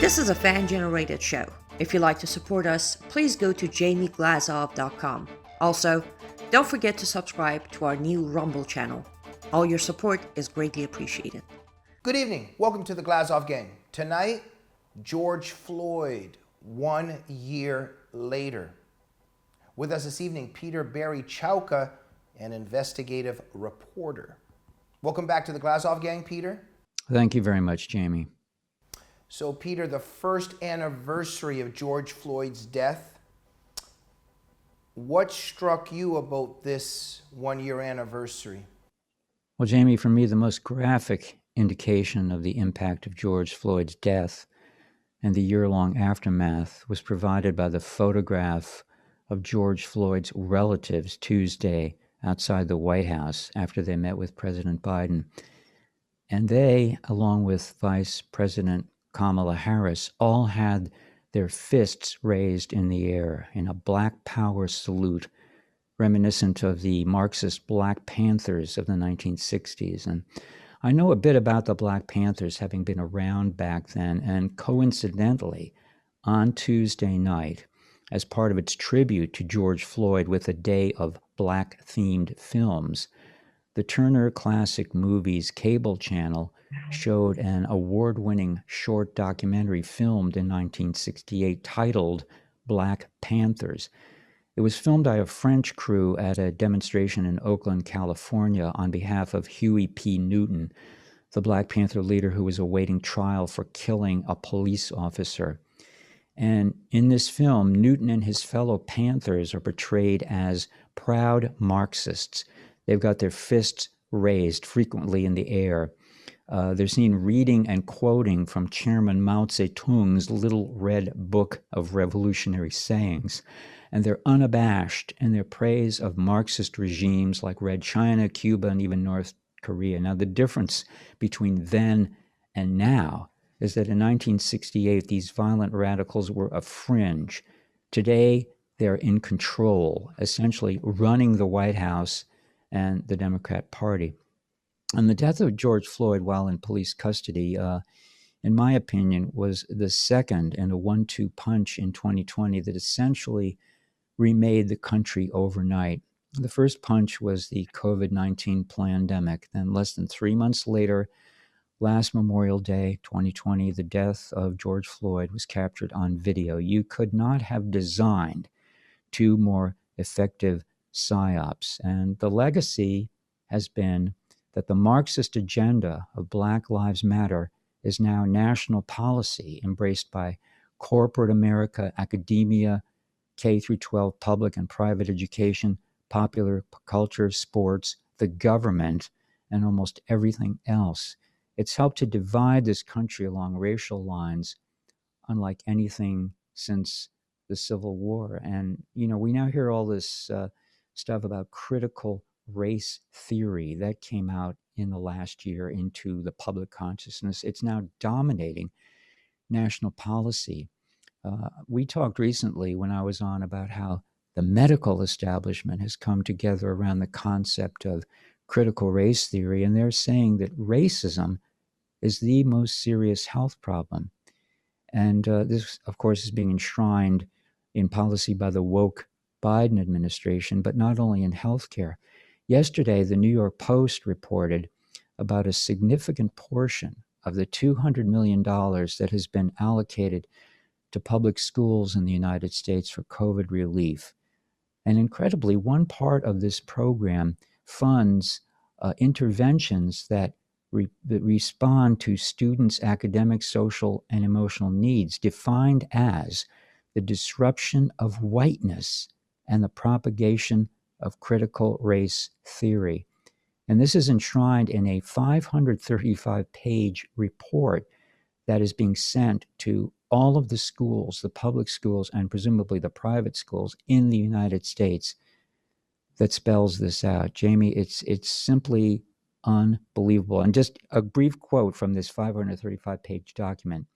This is a fan-generated show. If you'd like to support us, please go to jamieglazov.com. Also, don't forget to subscribe to our new Rumble channel. All your support is greatly appreciated. Good evening. Welcome to the Glazov Gang. Tonight, George Floyd, 1 year later. With us this evening, Peter Barry Chowka, an investigative reporter. Welcome back to the Glazov Gang, Peter. Thank you very much, Jamie. So, Peter, the first anniversary of George Floyd's death, what struck you about this 1 year anniversary? Well, Jamie, for me, the most graphic indication of the impact of George Floyd's death and the year-long aftermath was provided by the photograph of George Floyd's relatives Tuesday outside the White House after they met with President Biden. And they, along with Vice President Kamala Harris, all had their fists raised in the air in a Black Power salute, reminiscent of the Marxist Black Panthers of the 1960s. And I know a bit about the Black Panthers, having been around back then, and coincidentally, on Tuesday night, as part of its tribute to George Floyd with a day of Black-themed films, the Turner Classic Movies cable channel showed an award-winning short documentary filmed in 1968 titled Black Panthers. It was filmed by a French crew at a demonstration in Oakland, California, on behalf of Huey P. Newton, the Black Panther leader who was awaiting trial for killing a police officer. And in this film, Newton and his fellow Panthers are portrayed as proud Marxists. They've got their fists raised frequently in the air. They're seen reading and quoting from Chairman Mao Zedong's Little Red Book of Revolutionary Sayings. And they're unabashed in their praise of Marxist regimes like Red China, Cuba, and even North Korea. Now, the difference between then and now is that in 1968, these violent radicals were a fringe. Today, they're in control, essentially running the White House and the Democrat Party. And the death of George Floyd while in police custody, in my opinion, was the second in a 1-2 punch in 2020 that essentially remade the country overnight. The first punch was the COVID-19 pandemic. Then less than 3 months later, last Memorial Day, 2020, the death of George Floyd was captured on video. You could not have designed two more effective psyops. And the legacy has been that the Marxist agenda of Black Lives Matter is now national policy embraced by corporate America, academia, K-12 public and private education, popular culture, sports, the government, and almost everything else. It's helped to divide this country along racial lines unlike anything since the Civil War. And, you know, we now hear all this stuff about critical race theory that came out in the last year into the public consciousness. It's now dominating national policy. We talked recently when I was on about how the medical establishment has come together around the concept of critical race theory, and they're saying that racism is the most serious health problem. And this, of course, is being enshrined in policy by the woke Biden administration, but not only in healthcare. Yesterday, the New York Post reported about a significant portion of the $200 million that has been allocated to public schools in the United States for COVID relief. And incredibly, one part of this program funds interventions that respond to students' academic, social, and emotional needs, defined as the disruption of whiteness and the propagation of critical race theory. And this is enshrined in a 535-page report that is being sent to all of the schools, the public schools, and presumably the private schools in the United States that spells this out. Jamie, it's simply unbelievable. And just a brief quote from this 535-page document.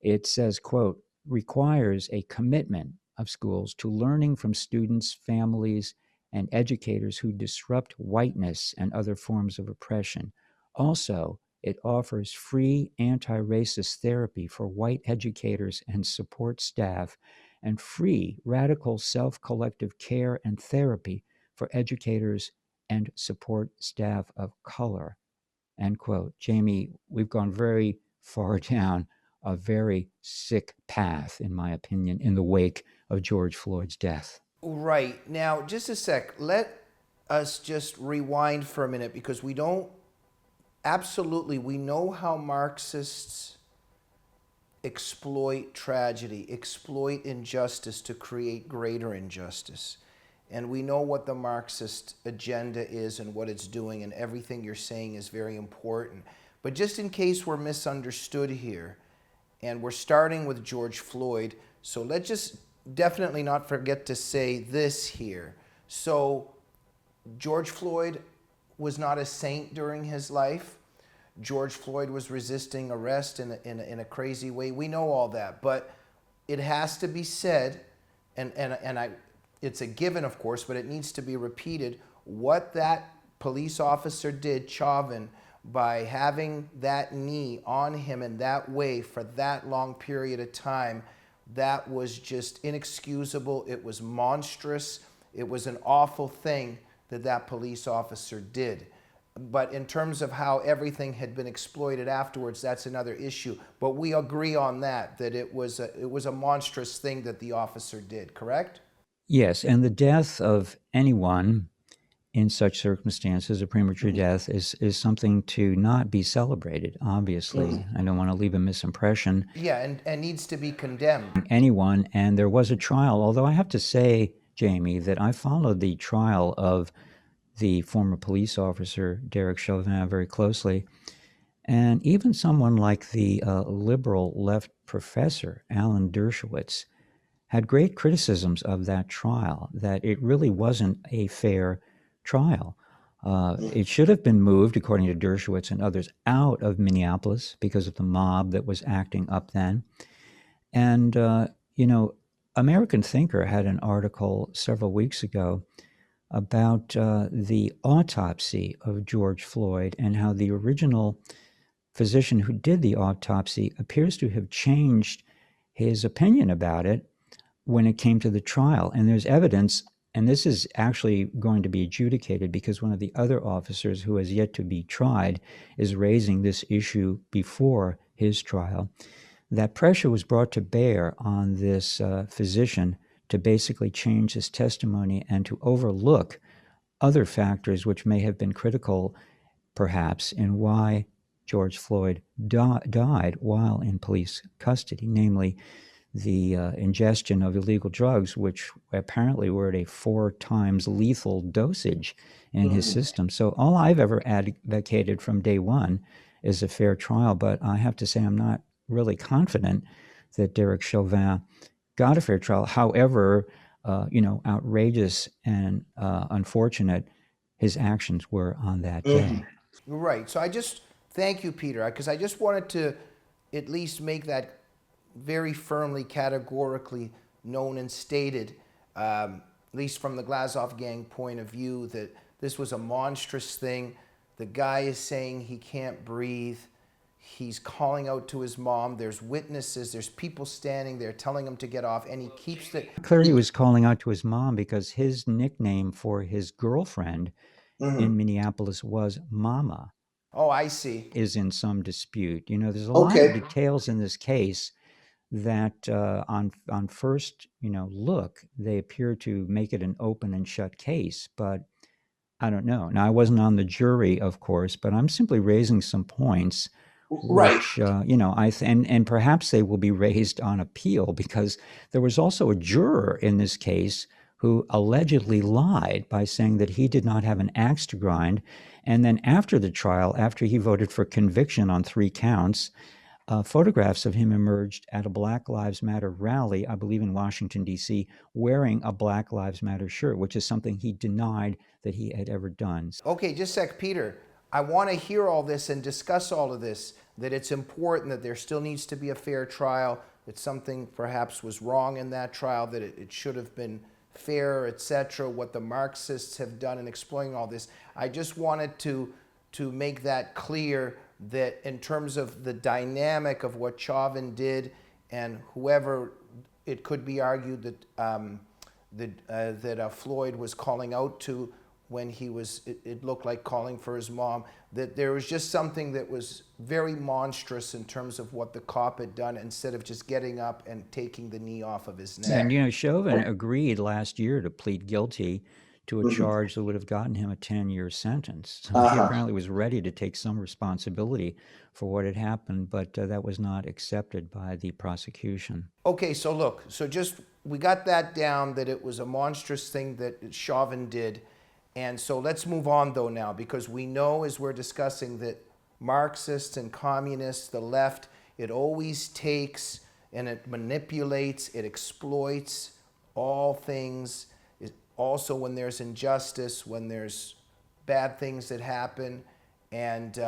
It says, quote, requires a commitment of schools to learning from students, families, and educators who disrupt whiteness and other forms of oppression. Also, It offers free anti-racist therapy for white educators and support staff, and free radical self-collective care and therapy for educators and support staff of color. End quote. Jamie, we've gone very far down a very sick path, in my opinion, in the wake of George Floyd's death. Right. Now, just a sec. Let us just rewind for a minute because we don't absolutely, we know how Marxists exploit tragedy, exploit injustice to create greater injustice. And we know what the Marxist agenda is and what it's doing, and everything you're saying is very important. But just in case we're misunderstood here, and we're starting with George Floyd, so let's just definitely not forget to say this here. So George Floyd was not a saint during his life. George Floyd was resisting arrest in a crazy way. We know all that, but it has to be said, it's a given, of course, but it needs to be repeated. What that police officer did, Chauvin, by having that knee on him in that way for that long period of time, that was just inexcusable. It was monstrous. It was an awful thing that that police officer did. But in terms of how everything had been exploited afterwards, that's another issue. But we agree on that it was a monstrous thing that the officer did, correct? Yes, and the death of anyone in such circumstances, a premature death, is something to not be celebrated, obviously. I don't want to leave a misimpression. Yeah, and needs to be condemned. Anyone, and there was a trial, although I have to say, Jamie, that I followed the trial of the former police officer, Derek Chauvin, very closely. And even someone like the liberal left professor, Alan Dershowitz, had great criticisms of that trial, that it really wasn't a fair trial. It should have been moved, according to Dershowitz and others, out of Minneapolis because of the mob that was acting up then. And, American Thinker had an article several weeks ago about the autopsy of George Floyd and how the original physician who did the autopsy appears to have changed his opinion about it when it came to the trial. And there's evidence, and this is actually going to be adjudicated because one of the other officers who has yet to be tried is raising this issue before his trial, that pressure was brought to bear on this physician to basically change his testimony and to overlook other factors which may have been critical, perhaps, in why George Floyd died while in police custody, namely the ingestion of illegal drugs, which apparently were at a 4 times lethal dosage in his system. So all I've ever advocated from day one is a fair trial, but I have to say I'm not really confident that Derek Chauvin got a fair trial, however outrageous and unfortunate his actions were on that day. Right. So I just thank you, Peter, because I just wanted to at least make that very firmly, categorically known and stated, at least from the Glazov Gang point of view, that this was a monstrous thing. The guy is saying he can't breathe. He's calling out to his mom. There's witnesses. There's people standing there telling him to get off, and he keeps the... Clearly he was calling out to his mom because his nickname for his girlfriend in Minneapolis was Mama. Oh, I see. Is in some dispute. There's a lot of details in this case that on first, look, they appear to make it an open and shut case, but I don't know. Now, I wasn't on the jury, of course, but I'm simply raising some points, which, and perhaps they will be raised on appeal because there was also a juror in this case who allegedly lied by saying that he did not have an axe to grind. And then after the trial, after he voted for conviction on 3 counts, photographs of him emerged at a Black Lives Matter rally, I believe in Washington, D.C., wearing a Black Lives Matter shirt, which is something he denied that he had ever done. Okay, just a sec, Peter. I want to hear all this and discuss all of this, that it's important that there still needs to be a fair trial, that something perhaps was wrong in that trial, that it should have been fair, etc., what the Marxists have done in exploiting all this. I just wanted to make that clear that in terms of the dynamic of what Chauvin did, and whoever, it could be argued that Floyd was calling out to when he was, it looked like calling for his mom, that there was just something that was very monstrous in terms of what the cop had done, instead of just getting up and taking the knee off of his neck. And, you know, Chauvin agreed last year to plead guilty to a charge that would have gotten him a 10-year sentence. So he apparently was ready to take some responsibility for what had happened, but that was not accepted by the prosecution. Okay, so look, so just, we got that down, that it was a monstrous thing that Chauvin did. And so let's move on though now, because we know, as we're discussing, that Marxists and communists, the left, it always takes and it manipulates, it exploits all things. Also when there's injustice, when there's bad things that happen, and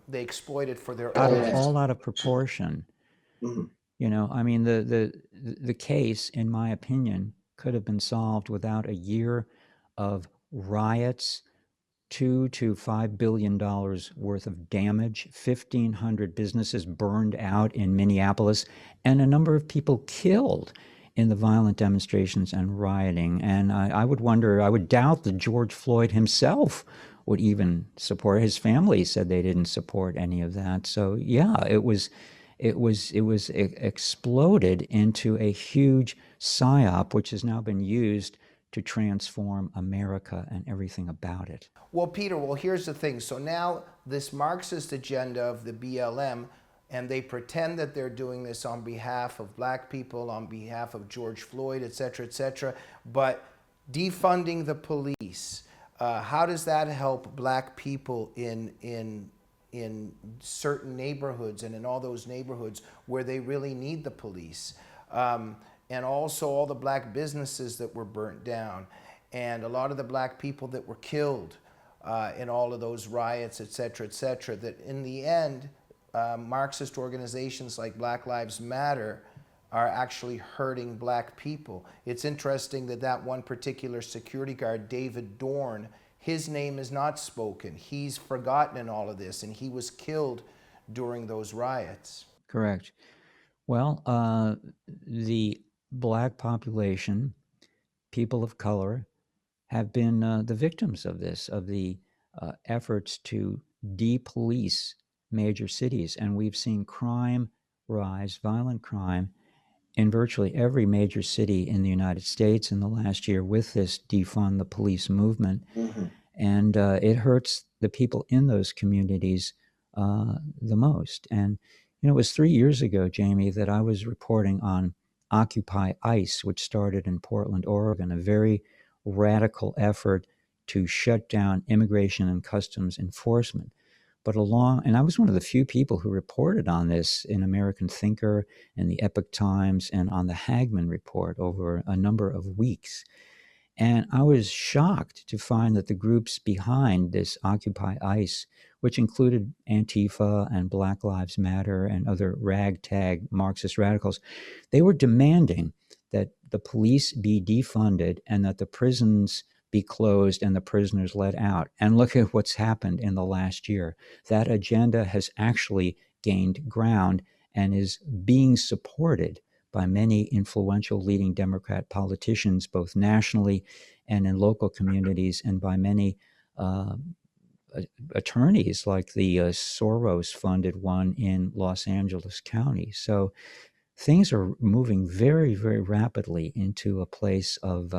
they exploit it for their own ends. All out of proportion. You know, I mean, the case, in my opinion, could have been solved without a year of riots, $2 to $5 billion worth of damage, 1,500 businesses burned out in Minneapolis, and a number of people killed in the violent demonstrations and rioting. And I would wonder, I would doubt that George Floyd himself would even support. His family said they didn't support any of that. So yeah, it exploded into a huge psyop, which has now been used to transform America and everything about it. Well, Peter, well, here's the thing. So now this Marxist agenda of the BLM, and they pretend that they're doing this on behalf of black people, on behalf of George Floyd, et cetera, but defunding the police, how does that help black people in certain neighborhoods and in all those neighborhoods where they really need the police? And also all the black businesses that were burnt down, and a lot of the black people that were killed in all of those riots, et cetera, that in the end, Marxist organizations like Black Lives Matter are actually hurting black people. It's interesting that that one particular security guard, David Dorn, his name is not spoken. He's forgotten in all of this, and he was killed during those riots. Correct. Well, the black population, people of color, have been the victims of this, of the efforts to de-police major cities. And we've seen crime rise, violent crime, in virtually every major city in the United States in the last year with this defund the police movement. And it hurts the people in those communities the most. And, you know, it was 3 years ago, Jamie, that I was reporting on Occupy ICE, which started in Portland, Oregon, a very radical effort to shut down immigration and customs enforcement. But and I was one of the few people who reported on this in American Thinker, in the Epoch Times, and on the Hagman Report over a number of weeks. And I was shocked to find that the groups behind this Occupy ICE, which included Antifa and Black Lives Matter and other ragtag Marxist radicals, they were demanding that the police be defunded and that the prisons be closed and the prisoners let out. And look at what's happened in the last year. That agenda has actually gained ground and is being supported by many influential leading Democrat politicians, both nationally and in local communities, and by many attorneys like the Soros-funded one in Los Angeles County. So things are moving very, very rapidly into a place of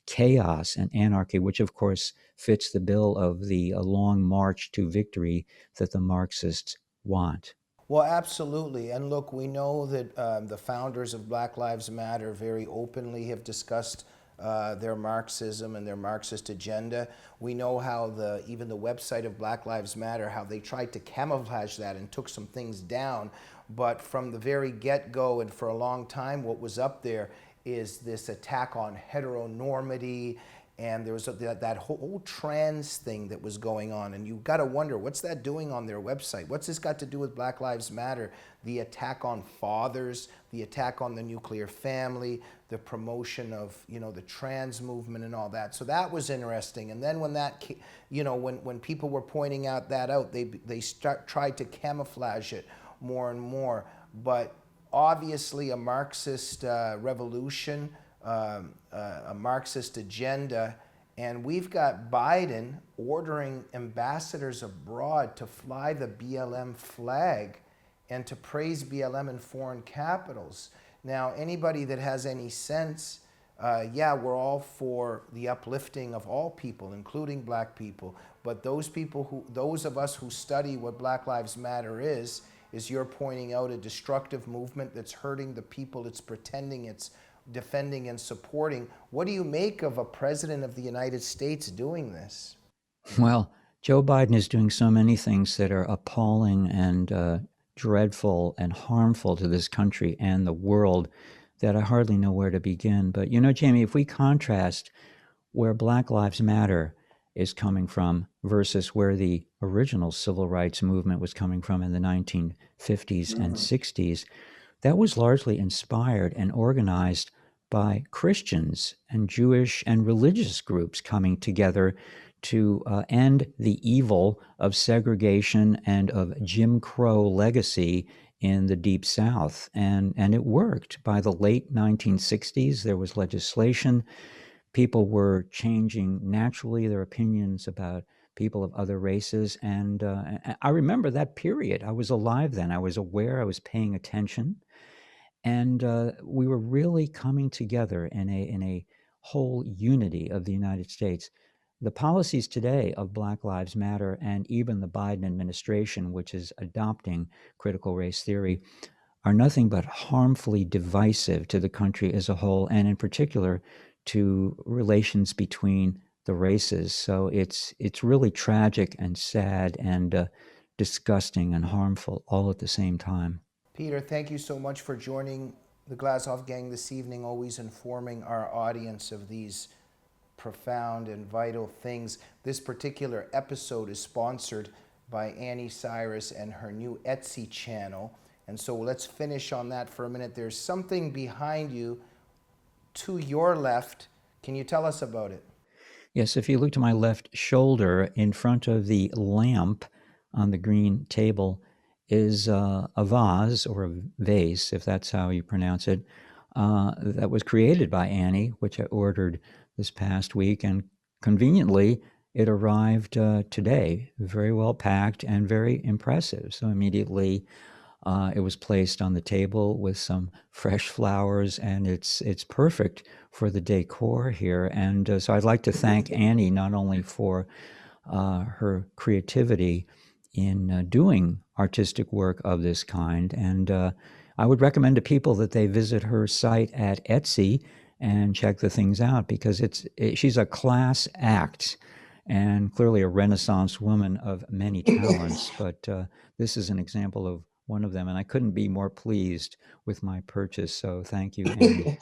chaos and anarchy, which of course fits the bill of the long march to victory that the Marxists want. Well, absolutely. And look, we know that the founders of Black Lives Matter very openly have discussed their Marxism and their Marxist agenda. We know how even the website of Black Lives Matter, how they tried to camouflage that and took some things down. But from the very get-go and for a long time, what was up there is this attack on heteronormity and there was that whole trans thing that was going on, and you got to wonder, what's that doing on their website? What's this got to do with Black Lives Matter? The attack on fathers, the attack on the nuclear family, the promotion of, you know, the trans movement and all that. So that was interesting. And then when that, you know, when people were pointing out, they tried to camouflage it more and more. But obviously a Marxist revolution, a Marxist agenda, and we've got Biden ordering ambassadors abroad to fly the BLM flag and to praise BLM in foreign capitals. Now, anybody that has any sense, yeah, we're all for the uplifting of all people, including black people, but those of us who study what Black Lives Matter is you're pointing out a destructive movement that's hurting the people it's pretending it's defending and supporting. What do you make of a president of the United States doing this? Well, Joe Biden is doing so many things that are appalling and dreadful and harmful to this country and the world that I hardly know where to begin. But, you know, Jamie, if we contrast where Black Lives Matter is coming from versus where the original civil rights movement was coming from in the 1950s and 60s, that was largely inspired and organized by Christians and Jewish and religious groups coming together to end the evil of segregation and of Jim Crow legacy in the Deep South. And it worked. By the late 1960s, there was legislation. People were changing naturally their opinions about people of other races. And I remember that period. I was alive then. I was aware. I was paying attention. And we were really coming together in a whole unity of the United States. The policies today of Black Lives Matter and even the Biden administration, which is adopting critical race theory, are nothing but harmfully divisive to the country as a whole, and in particular to relations between the races. So it's really tragic and sad and disgusting and harmful all at the same time. Peter, thank you so much for joining the Glazov Gang this evening, always informing our audience of these profound and vital things. This particular episode is sponsored by Annie Cyrus and her new Etsy channel. And so let's finish on that for a minute. There's something behind you to your left. Can you tell us about it? Yes, if you look to my left shoulder, in front of the lamp on the green table is a vase, or a vase, if that's how you pronounce it, that was created by Annie, which I ordered this past week. And conveniently, it arrived today, very well packed and very impressive. So immediately, it was placed on the table with some fresh flowers, and it's perfect for the decor here. And so I'd like to thank Annie not only for her creativity in doing artistic work of this kind, and I would recommend to people that they visit her site at Etsy and check the things out, because she's a class act and clearly a Renaissance woman of many talents. But this is an example of one of them, and I couldn't be more pleased with my purchase. So thank you, Annie.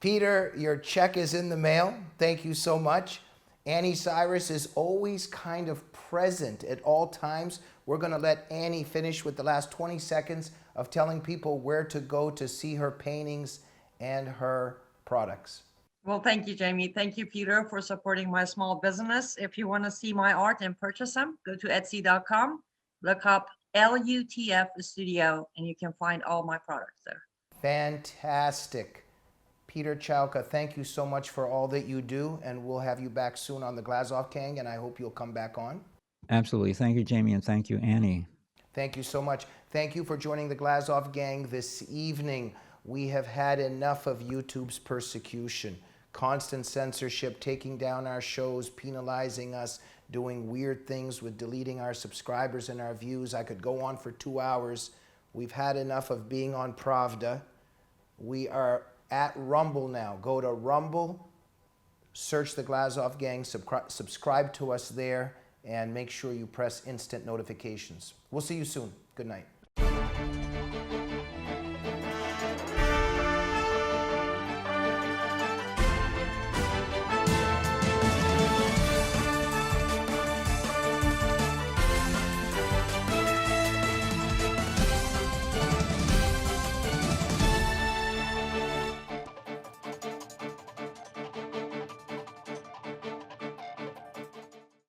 Peter, your check is in the mail. Thank you so much. Annie Cyrus is always kind of present at all times. We're going to let Annie finish with the last 20 seconds of telling people where to go to see her paintings and her products. Well, thank you, Jamie. Thank you, Peter, for supporting my small business. If you want to see my art and purchase them, go to Etsy.com, look up LUTF Studio, and you can find all my products there. Fantastic. Peter Chowka, thank you so much for all that you do, and we'll have you back soon on the Glazov Gang, and I hope you'll come back on. Absolutely. Thank you, Jamie, and thank you, Annie. Thank you so much. Thank you for joining the Glazov Gang this evening. We have had enough of YouTube's persecution, constant censorship, taking down our shows, penalizing us, doing weird things with deleting our subscribers and our views. I could go on for 2 hours. We've had enough of being on Pravda. We are at Rumble now. Go to Rumble, search the Glazov Gang, subscribe to us there, and make sure you press instant notifications. We'll see you soon. Good night.